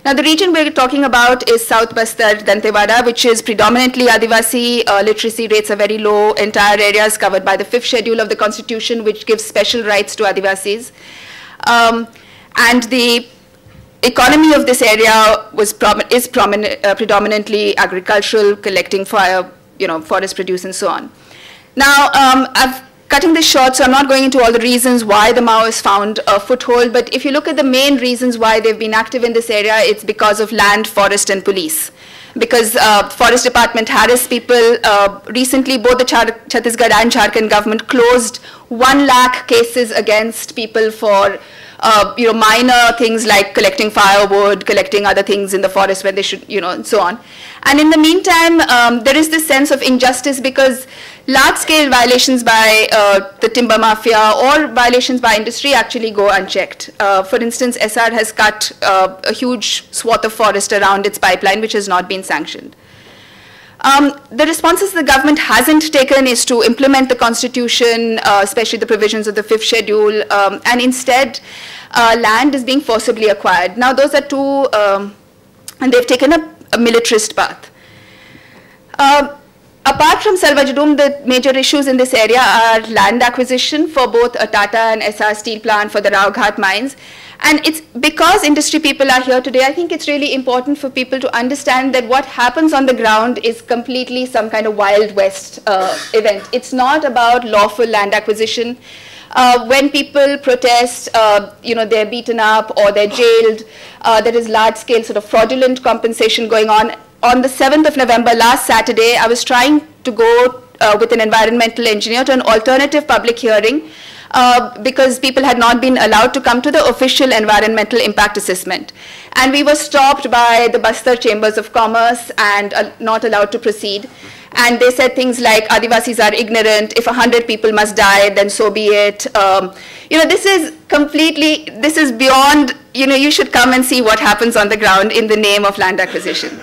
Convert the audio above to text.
Now, the region we're talking about is South Bastar, Dantewada, which is predominantly Adivasi. Literacy rates are very low. Entire areas covered by the 5th schedule of the Constitution, which gives special rights to Adivasis. And the economy of this area is predominantly agricultural, collecting fire, forest produce, and so on. Now, I've cutting this short, so I'm not going into all the reasons why the Maoists found a foothold, but if you look at the main reasons why they've been active in this area, it's because of land, forest, and police. Because Forest Department harassed people. Recently, both the Chhattisgarh and Jharkhand government closed 1 lakh cases against people for minor things like collecting firewood, collecting other things in the forest when they should, and so on. And in the meantime, there is this sense of injustice because large-scale violations by the timber mafia or violations by industry actually go unchecked. For instance, SR has cut a huge swath of forest around its pipeline, which has not been sanctioned. The responses the government hasn't taken is to implement the Constitution, especially the provisions of the 5th schedule, and instead land is being forcibly acquired. Now, those are two, and they've taken a militarist path. Apart from Salwa Judum, the major issues in this area are land acquisition for both a Tata and SR steel plant for the Raoghat mines. And it's because industry people are here today, I think it's really important for people to understand that what happens on the ground is completely some kind of Wild West event. It's not about lawful land acquisition. When people protest, they're beaten up or they're jailed. There is large-scale sort of fraudulent compensation going on. On the 7th of November, last Saturday, I was trying to go with an environmental engineer to an alternative public hearing because people had not been allowed to come to the official environmental impact assessment. And we were stopped by the Bastar Chambers of Commerce and not allowed to proceed. And they said things like, Adivasis are ignorant, if 100 people must die, then so be it. This is beyond, you should come and see what happens on the ground in the name of land acquisition.